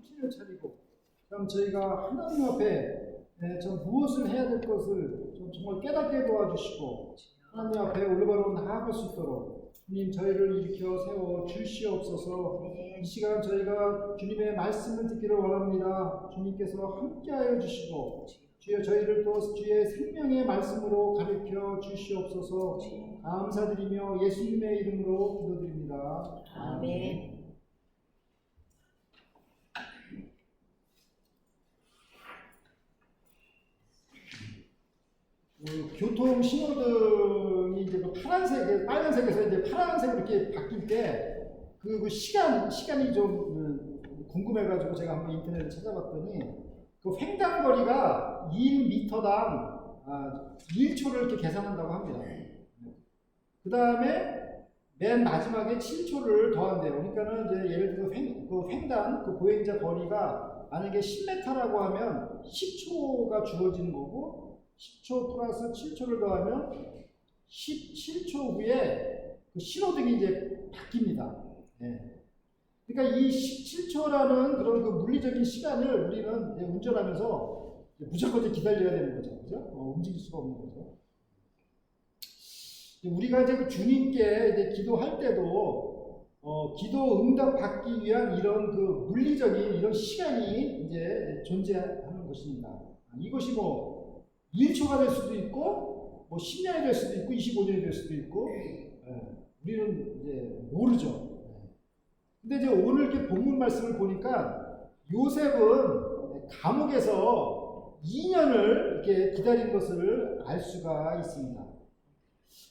정신을 차리고, 그럼 저희가 하나님 앞에 좀 무엇을 해야 될 것을 좀 정말 깨닫게 도와주시고, 하나님 앞에 올바로 나아갈 수 있도록 주님 저희를 일으켜 세워 주시옵소서. 이 시간 저희가 주님의 말씀을 듣기를 원합니다. 주님께서 함께하여 주시고, 주여 저희를 또 주의 생명의 말씀으로 가르쳐 주시옵소서. 감사드리며 예수님의 이름으로 기도드립니다. 아멘. 교통 신호등이 이제 그 파란색, 빨간색에서 이제 파란색으로 이렇게 바뀔 때 그 시간이 좀 궁금해가지고 제가 한번 인터넷에 찾아봤더니 그 횡단거리가 1m당 1초를 이렇게 계산한다고 합니다. 그 다음에 맨 마지막에 7초를 더한대요. 그러니까는 이제 예를 들어 그 횡단, 그 보행자 거리가 만약에 10m라고 하면 10초가 주어지는 거고, 10초 플러스 7초를 더하면 17초 후에 그 신호등이 이제 바뀝니다. 그러니까 이 17초라는 그런 그 물리적인 시간을 우리는 이제 운전하면서 무조건 이제 기다려야 되는 거죠. 그죠? 움직일 수가 없는 거죠. 우리가 이제 그 주님께 이제 기도할 때도 기도 응답 받기 위한 이런 그 물리적인 이런 시간이 이제 존재하는 것입니다. 이것이 뭐 1초가 될 수도 있고, 뭐 10년이 될 수도 있고, 25년이 될 수도 있고, 우리는 이제 모르죠. 근데 이제 오늘 이렇게 본문 말씀을 보니까 요셉은 감옥에서 2년을 이렇게 기다린 것을 알 수가 있습니다.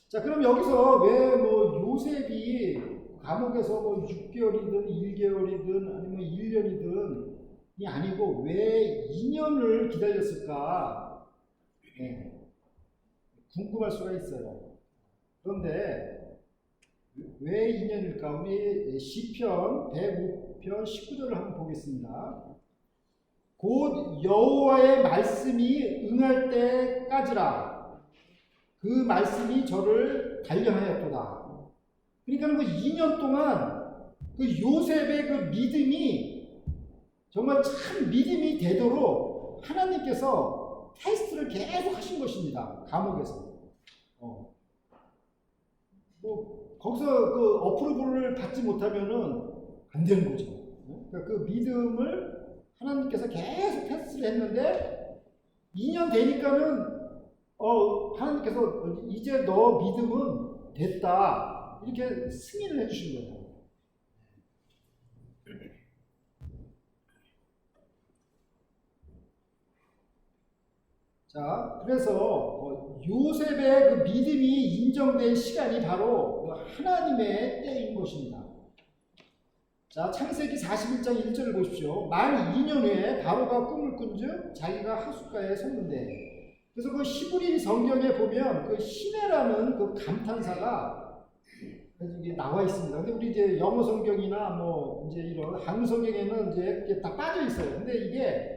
자, 그럼 여기서 왜 뭐 요셉이 감옥에서 뭐 6개월이든 1개월이든 아니면 1년이든 이 아니고 왜 2년을 기다렸을까? 궁금할 수가 있어요. 그런데 왜 2년일까? 우리 시편 105편 19절을 한번 보겠습니다. 곧 여호와의 말씀이 응할 때까지라 그 말씀이 저를 단련하였도다. 그러니까 그 2년 동안 그 요셉의 그 믿음이 정말 참 믿음이 되도록 하나님께서 테스트를 계속 하신 것입니다. 감옥에서. 거기서 그 어프로브를 받지 못하면은 안 되는 거죠. 그러니까 그 믿음을 하나님께서 계속 테스트를 했는데 2년 되니까는 하나님께서 이제 너 믿음은 됐다 이렇게 승인을 해주신 거예요. 자, 그래서 요셉의 그 믿음이 인정된 시간이 바로 하나님의 때인 것입니다. 자, 창세기 41장 1절을 보십시오. 만 2년 후에 바로가 꿈을 꾼즉 자기가 하숫가에 섰는데, 그래서 그 히브리 성경에 보면 그 시내라는 그 감탄사가 이게 나와 있습니다. 근데 우리 이제 영어 성경이나 뭐 이제 이런 한국 성경에는 이제 이게 다 빠져 있어요. 근데 이게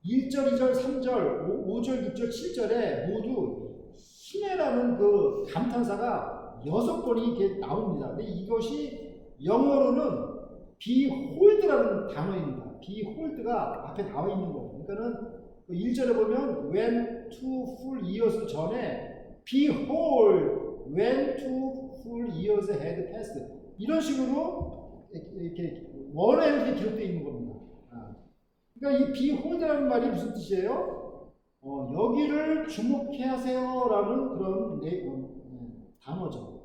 1절, 2절, 3절, 5절, 6절, 7절에 모두 시내라는 그 감탄사가 6번이 이렇게 나옵니다. 근데 이것이 영어로는 behold라는 단어입니다. behold가 앞에 나와 있는 거예요. 그러니까는 1절에 보면 when two full years 전에 behold when two full years had passed 이런 식으로 이렇게 원어에 이렇게 기록되어 있는 겁니다. 그러니까 이 behold라는 말이 무슨 뜻이에요? 여기를 주목해 하세요라는 그런 단어죠.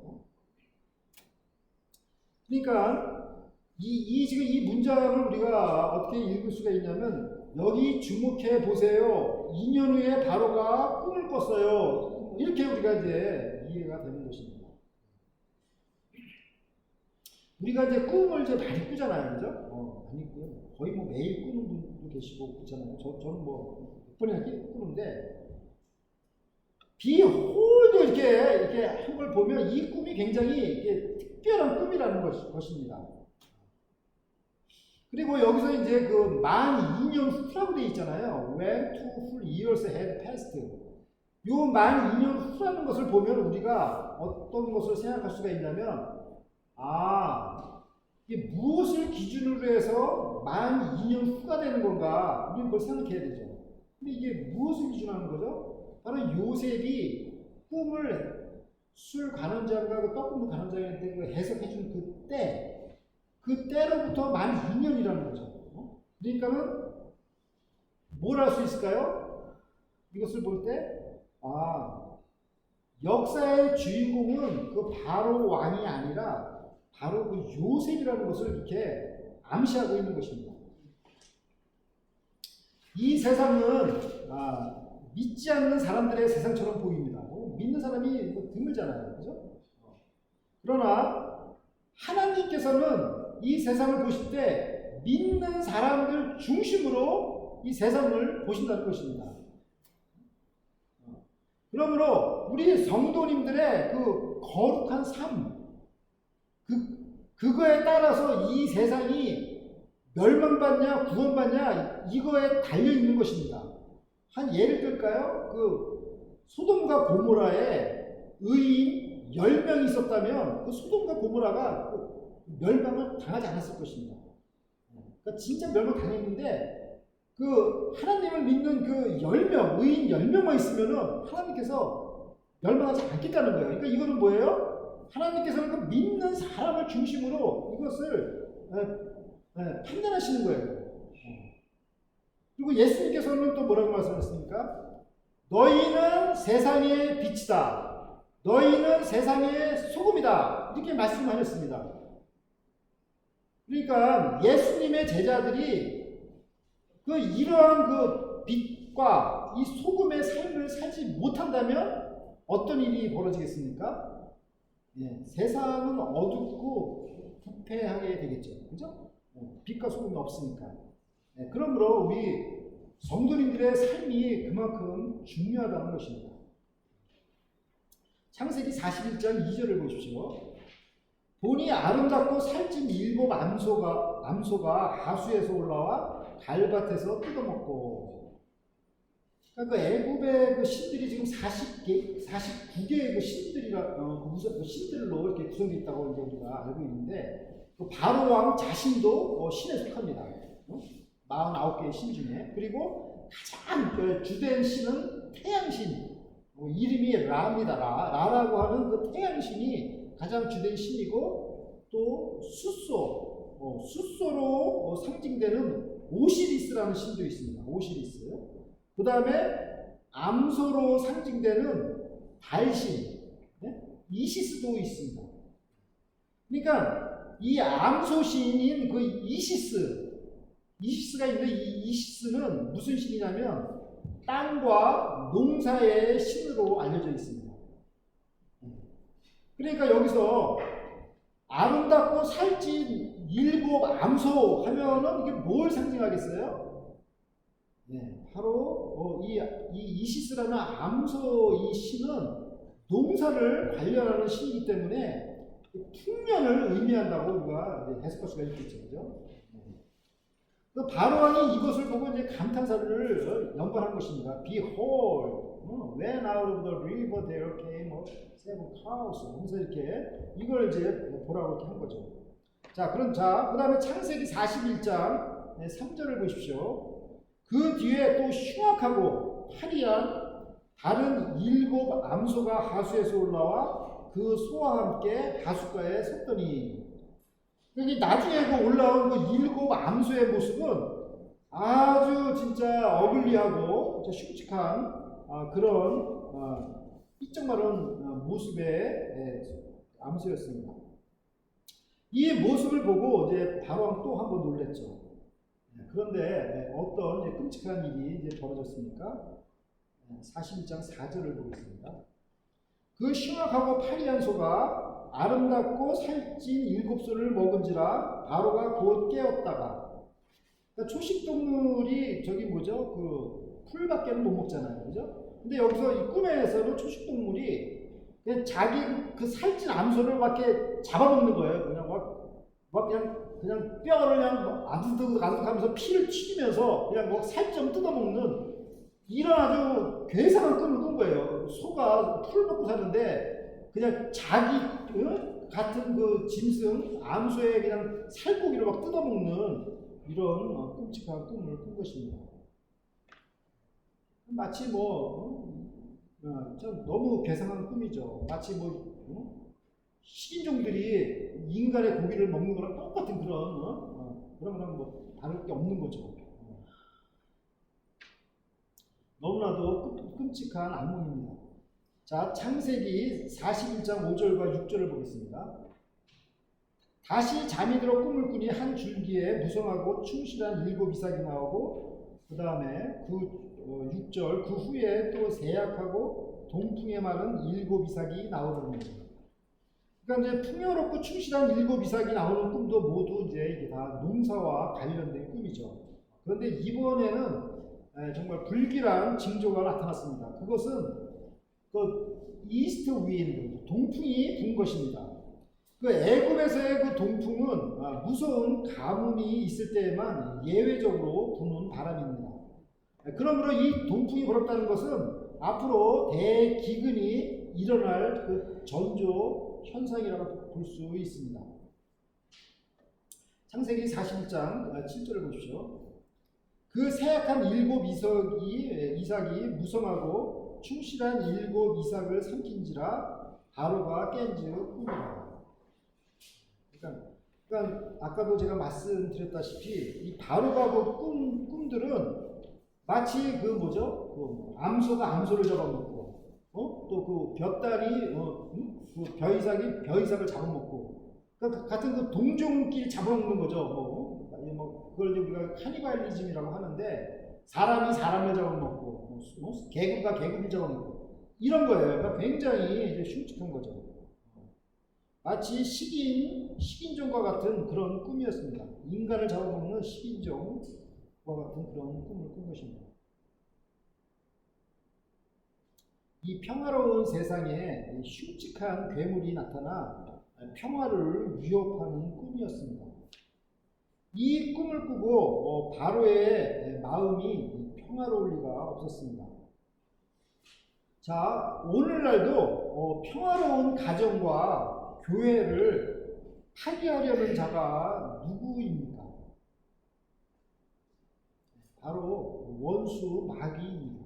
그러니까 지금 이 문장을 우리가 어떻게 읽을 수가 있냐면 여기 주목해 보세요. 2년 후에 바로가 꿈을 꿨어요. 이렇게 우리가 이제 이해가 되는 것입니다. 우리가 이제 꿈을 이제 많이 꾸잖아요, 그죠? 많이 꾸요. 거의 뭐 매일 꾸는 분도 계시고 그렇잖아요. 저는 뭐 몇 번이나 꾸는데 비홀도 이렇게 한 걸 보면 이 꿈이 굉장히 이게 특별한 꿈이라는 것입니다. 그리고 여기서 이제 그 만 2년 후라고 되어 있잖아요. When two full years had passed. 요 만 2년 후라는 것을 보면 우리가 어떤 것을 생각할 수가 있냐면, 이게 무엇을 기준으로 해서 만 2년 후가 되는 건가? 우리는 그걸 생각해야 되죠. 근데 이게 무엇을 기준으로 하는 거죠? 바로 요셉이 꿈을 술 관원장과 그 떡국물 관원장한테 그 해석해준 그 때로부터 만 2년이라는 거죠. 그러니까는 뭘 할 수 있을까요? 이것을 볼 때, 역사의 주인공은 그 바로 왕이 아니라 바로 그 요셉이라는 것을 이렇게 암시하고 있는 것입니다. 이 세상은 믿지 않는 사람들의 세상처럼 보입니다. 믿는 사람이 드물잖아요. 그죠? 그러나 하나님께서는 이 세상을 보실 때 믿는 사람들 중심으로 이 세상을 보신다는 것입니다. 그러므로 우리 성도님들의 그 거룩한 삶, 그거에 따라서 이 세상이 멸망받냐 구원받냐 이거에 달려있는 것입니다. 한 예를 들까요? 그 소돔과 고모라에 의인 10명이 있었다면 그 소돔과 고모라가 멸망을 당하지 않았을 것입니다. 그러니까 진짜 멸망 당했는데 그 하나님을 믿는 그 10명, 의인 10명만 있으면은 하나님께서 멸망하지 않겠다는 거예요. 그러니까 이거는 뭐예요? 하나님께서는 그 믿는 사람을 중심으로 이것을 판단하시는 거예요. 그리고 예수님께서는 또 뭐라고 말씀하셨습니까? 너희는 세상의 빛이다. 너희는 세상의 소금이다. 이렇게 말씀하셨습니다. 그러니까 예수님의 제자들이 이러한 그 빛과 이 소금의 삶을 살지 못한다면 어떤 일이 벌어지겠습니까? 세상은 어둡고 부패하게 되겠죠. 그죠? 빛과 소금이 없으니까. 그러므로 우리 성도님들의 삶이 그만큼 중요하다는 것입니다. 창세기 41장 2절을 보십시오. 보니 아름답고 살찐 7 암소가 하수에서 올라와 갈밭에서 뜯어먹고. 그러니까 그 애굽의 그 신들이 지금 49개의 그 신들로 이렇게 구성되어 있다고 이제 우리가 알고 있는데, 그 바로 왕 자신도 신에 속합니다. 49개의 신 중에. 그리고 가장 주된 신은 태양신. 이름이 라입니다. 라라고 하는 그 태양신이 가장 주된 신이고, 또 숫소로 상징되는 오시리스라는 신도 있습니다. 오시리스. 그 다음에 암소로 상징되는 달신, 이시스도 있습니다. 그러니까 이 암소신인 그 이시스가 있는데, 이 이시스는 무슨 신이냐면 땅과 농사의 신으로 알려져 있습니다. 그러니까 여기서 아름답고 살찐 7 암소 하면은 이게 뭘 상징하겠어요? 바로 이 이시스라는 암소 이 신은 농사를 관련하는 신이기 때문에 풍년을 의미한다고 우리가 해석할 수가 있겠죠. 그죠? 바로왕이 이것을 보고 이제 감탄사를 연발한 것입니다. Behold, when out of the river there came 7 cows. 그래서 이렇게 이걸 이제 보라고 이렇게 한 거죠. 자, 그 다음에 창세기 41장 3절을 보십시오. 그 뒤에 또 흉악하고 화려한 다른 7 암소가 하수에서 올라와 그 소와 함께 하숫가에 섰더니, 여기 나중에 그 올라온 그 7 암소의 모습은 아주 진짜 어글리하고 흉측한 그런 삐쩍 마른 모습의 암소였습니다. 이 모습을 보고 이제 바로왕 또 한번 놀랬죠. 그런데 어떤 이제 끔찍한 일이 이제 벌어졌습니까? 41장 4절을 보겠습니다. 그 흉악하고 파리한 소가 아름답고 살찐 7소를 먹은지라 바로가 곧 깨었다가. 그러니까 초식동물이 그 풀밖에는 못 먹잖아요. 그죠? 근데 여기서 이 꿈에서는 초식동물이 자기 그 살찐 암소를 막 이렇게 잡아먹는 거예요. 그냥 뼈를 그냥 아득아득하면서 피를 튀기면서 그냥 살점 뜯어먹는 이런 아주 괴상한 꿈을 꾼 거예요. 소가 풀을 먹고 사는데 그냥 자기 같은 그 짐승, 암소의 그냥 살코기를 막 뜯어먹는 이런 끔찍한 꿈을 꾼 것입니다. 마치 좀 너무 괴상한 꿈이죠. 마치 식인종들이 인간의 고기를 먹는 거랑 똑같은 그런 거랑 뭐 다를 게 없는 거죠. 너무나도 끔찍한 악몽입니다. 자, 창세기 41장 5절과 6절을 보겠습니다. 다시 잠이 들어 꿈을 꾸니 한 줄기에 무성하고 충실한 7 이삭이 나오고 그 다음에 6절 그 후에 또 세약하고 동풍에 마른 7 이삭이 나오더니. 그러니까 이제 풍요롭고 충실한 7 이삭이 나오는 꿈도 모두 이제 이게 다 농사와 관련된 꿈이죠. 그런데 이번에는 정말 불길한 징조가 나타났습니다. 그것은 그 이스트 윈드, 동풍이 분 것입니다. 그 애굽에서의 그 동풍은 무서운 가뭄이 있을 때에만 예외적으로 부는 바람입니다. 그러므로 이 동풍이 불었다는 것은 앞으로 대기근이 일어날 그 전조 현상이라고 볼 수 있습니다. 창세기 41장 7절을 보십시오. 그 세약한 7 이삭이 무성하고 충실한 7 이삭을 삼킨지라 바로가 깬즉 꿈이라. 그러니까 아까도 제가 말씀드렸다시피 이 바로가 그 꿈들은 마치 그 암소가 암소를 잡아먹고 또 그 벼딸이 그 벼이삭을 잡아먹고 그러니까 같은 그 동종끼리 잡아먹는 거죠. 그걸 우리가 카니발리즘이라고 하는데 사람이 사람을 잡아먹고 개구가 개구를 잡아먹고 이런 거예요. 그러니까 굉장히 이제 흉측한 거죠. 마치 식인종과 같은 그런 꿈이었습니다. 인간을 잡아먹는 식인종과 같은 그런 꿈을 꾼 것입니다. 이 평화로운 세상에 흉측한 괴물이 나타나 평화를 위협하는 꿈이었습니다. 이 꿈을 꾸고 바로의 마음이 평화로울 리가 없었습니다. 자, 오늘날도 평화로운 가정과 교회를 파괴하려는 자가 누구입니까? 바로 원수 마귀입니다.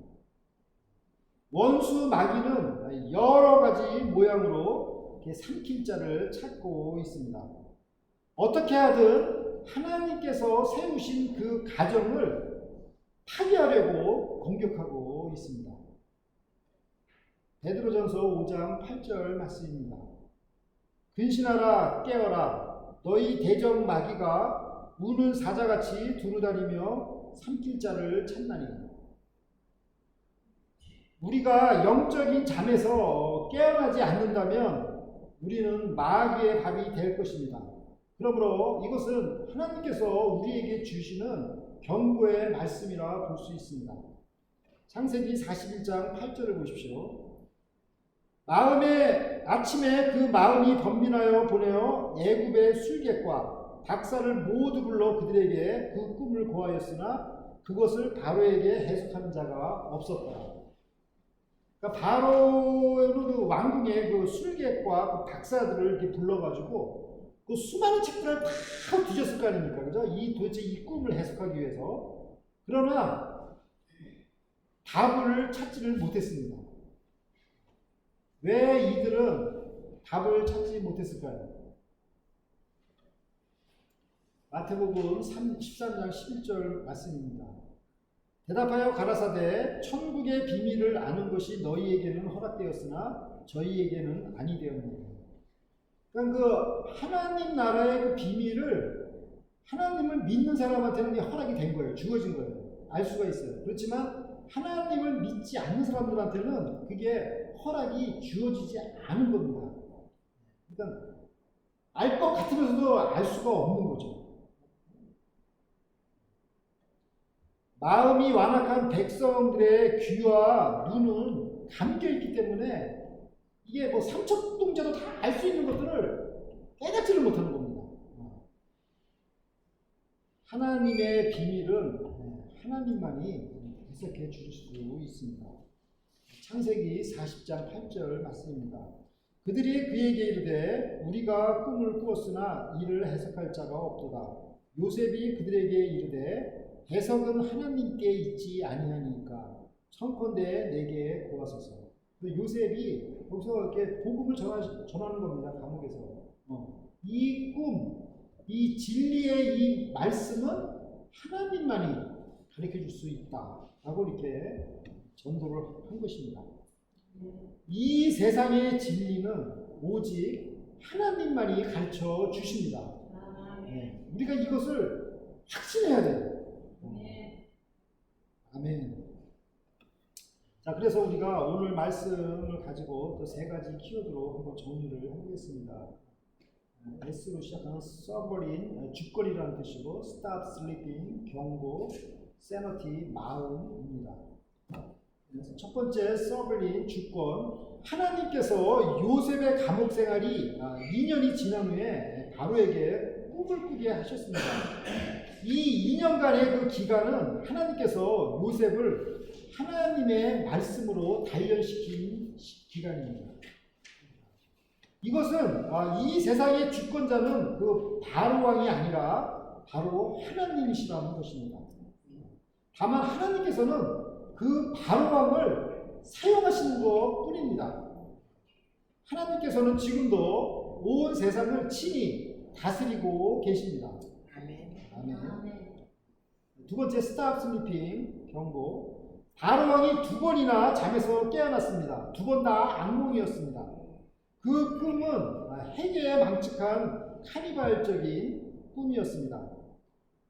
원수 마귀는 여러 가지 모양으로 삼킬 자를 찾고 있습니다. 어떻게 하든 하나님께서 세우신 그 가정을 파괴하려고 공격하고 있습니다. 베드로전서 5장 8절 말씀입니다. 근신하라 깨어라 너희 대적 마귀가 우는 사자같이 두루다니며 삼킬 자를 찾나니. 우리가 영적인 잠에서 깨어나지 않는다면 우리는 마귀의 밥이 될 것입니다. 그러므로 이것은 하나님께서 우리에게 주시는 경고의 말씀이라 볼 수 있습니다. 창세기 41장 8절을 보십시오. 아침에 그 마음이 번민하여 보내어 애굽의 술객과 박사를 모두 불러 그들에게 그 꿈을 고하였으나 그것을 바로에게 해석하는 자가 없었다. 그러니까 바로는 그 왕궁의 그 술객과 그 박사들을 이렇게 불러가지고 그 수많은 책들을 다 뒤졌을 거 아닙니까? 그죠? 도대체 이 꿈을 해석하기 위해서. 그러나 답을 찾지를 못했습니다. 왜 이들은 답을 찾지 못했을까요? 마태복음 13장 11절 말씀입니다. 대답하여 가라사대 천국의 비밀을 아는 것이 너희에게는 허락되었으나 저희에게는 아니 되었느니라. 그러니까 그 하나님 나라의 그 비밀을 하나님을 믿는 사람한테는 허락이 된 거예요. 주어진 거예요. 알 수가 있어요. 그렇지만 하나님을 믿지 않는 사람들한테는 그게 허락이 주어지지 않은 겁니다. 그러니까 알 것 같으면서도 알 수가 없는 거죠. 마음이 완악한 백성들의 귀와 눈은 감겨있기 때문에 이게 삼척동자도 다 알 수 있는 것들을 깨닫지를 못하는 겁니다. 하나님의 비밀은 하나님만이 해석해 주실 수 있습니다. 창세기 40장 8절 말씀입니다. 그들이 그에게 이르되 우리가 꿈을 꾸었으나 이를 해석할 자가 없도다. 요셉이 그들에게 이르되 해석은 하나님께 있지 아니하니까 청컨대 내게 구하소서. 요셉이 여기서 이렇게 복음을 전하는 겁니다. 감옥에서. 이 꿈, 이 진리의 이 말씀은 하나님만이 가르쳐 줄 수 있다. 라고 이렇게 전도를 한 것입니다. 이 세상의 진리는 오직 하나님만이 가르쳐 주십니다. 네. 우리가 이것을 확신해야 돼요. 아멘. 자, 그래서 우리가 오늘 말씀을 가지고 또 세 가지 키워드로 한번 정리를 해보겠습니다. S로 시작하는 서버린, 죽거리라는 뜻이고, stop sleeping, 경고, sanity, 마음입니다. 첫 번째 서버린, 주권. 하나님께서 요셉의 감옥 생활이 2년이 지난 후에 바로에게 꿈을 꾸게 하셨습니다. 이 2년간의 그 기간은 하나님께서 요셉을 하나님의 말씀으로 단련시킨 기간입니다. 이것은 이 세상의 주권자는 그 바로 왕이 아니라 바로 하나님이시라는 것입니다. 다만 하나님께서는 그 바로 왕을 사용하시는 것 뿐입니다. 하나님께서는 지금도 온 세상을 친히 다스리고 계십니다. 아멘. 두 번째 stop sleeping, 경고. 바로 왕이 2번이나 잠에서 깨어났습니다. 2번 다 악몽이었습니다. 그 꿈은 해계에 망측한 카니발적인 꿈이었습니다.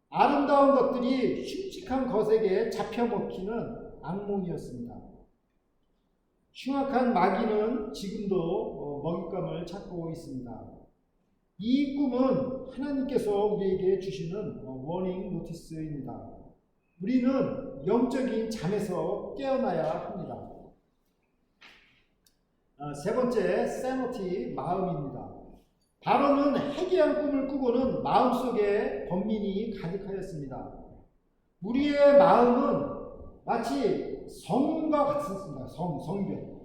아름다운 것들이 흉측한 것에게 잡혀먹히는 악몽이었습니다. 흉악한 마귀는 지금도 먹잇감을 찾고 있습니다. 이 꿈은 하나님께서 우리에게 주시는 워닝 노티스입니다. 우리는 영적인 잠에서 깨어나야 합니다. 세 번째, sanity, 마음입니다. 바로는 해괴한 꿈을 꾸고는 마음속에 번민이 가득하였습니다. 우리의 마음은 마치 성과 같습니다. 성벽.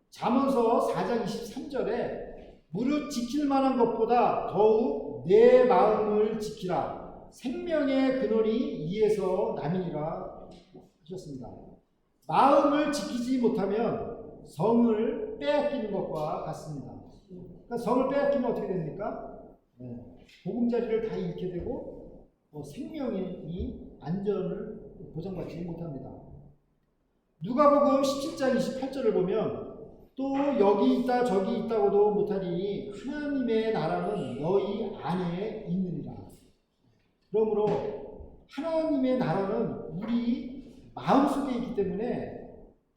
잠언서 4장 23절에 무릇 지킬 만한 것보다 더욱 내 마음을 지키라. 생명의 근원이 이에서 남이니라 하셨습니다. 마음을 지키지 못하면 성을 빼앗기는 것과 같습니다. 그러니까 성을 빼앗기면 어떻게 됩니까? 보금자리를 다 잃게 되고 생명이 안전을 보장받지 못합니다. 누가복음 17장 28절을 보면 또 여기 있다 저기 있다고도 못하니 하나님의 나라는 너희 안에 있느니라. 그러므로 하나님의 나라는 우리 마음속에 있기 때문에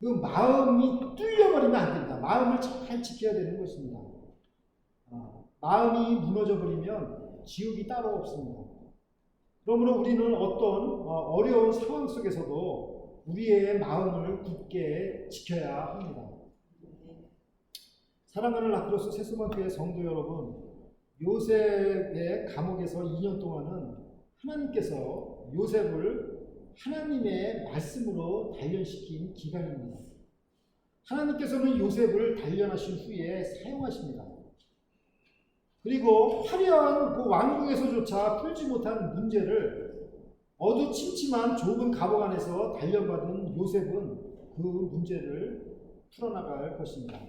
그 마음이 뚫려버리면 안 됩니다. 마음을 잘 지켜야 되는 것입니다. 마음이 무너져 버리면 지옥이 따로 없습니다. 그러므로 우리는 어떤 어려운 상황 속에서도 우리의 마음을 굳게 지켜야 합니다. 사랑하는 라크로스 세수만교회 성도 여러분, 요셉의 감옥에서 2년 동안은 하나님께서 요셉을 하나님의 말씀으로 단련시킨 기간입니다. 하나님께서는 요셉을 단련하신 후에 사용하십니다. 그리고 화려한 그 왕궁에서조차 풀지 못한 문제를 어두침침한 좁은 감옥 안에서 단련받은 요셉은 그 문제를 풀어나갈 것입니다.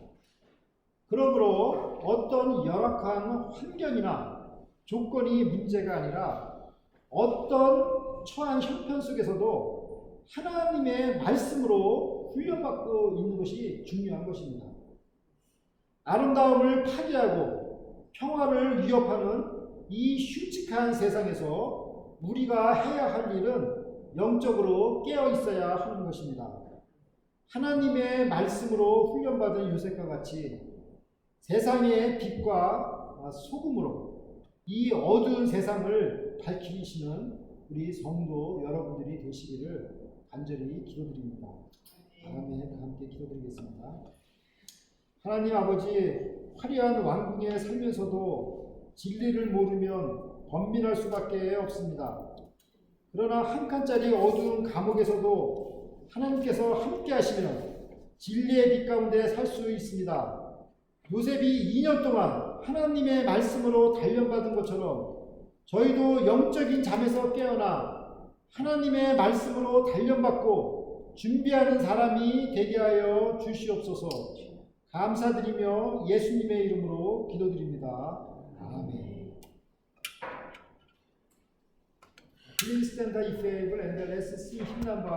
그러므로 어떤 열악한 환경이나 조건이 문제가 아니라 어떤 처한 형편 속에서도 하나님의 말씀으로 훈련받고 있는 것이 중요한 것입니다. 아름다움을 파괴하고 평화를 위협하는 이 흉측한 세상에서 우리가 해야 할 일은 영적으로 깨어 있어야 하는 것입니다. 하나님의 말씀으로 훈련받은 요셉과 같이 세상의 빛과 소금으로 이 어두운 세상을 밝히시는 우리 성도 여러분들이 되시기를 간절히 기도드립니다. 아멘. 함께 기도드리겠습니다. 하나님 아버지, 화려한 왕궁에 살면서도 진리를 모르면 번민할 수밖에 없습니다. 그러나 한 칸짜리 어두운 감옥에서도 하나님께서 함께 하시면 진리의 빛 가운데 살 수 있습니다. 요셉이 2년 동안 하나님의 말씀으로 단련받은 것처럼 저희도 영적인 잠에서 깨어나 하나님의 말씀으로 단련받고 준비하는 사람이 되게 하여 주시옵소서. 감사드리며 예수님의 이름으로 기도드립니다. 아멘. Please stand if able and let's sing hymn number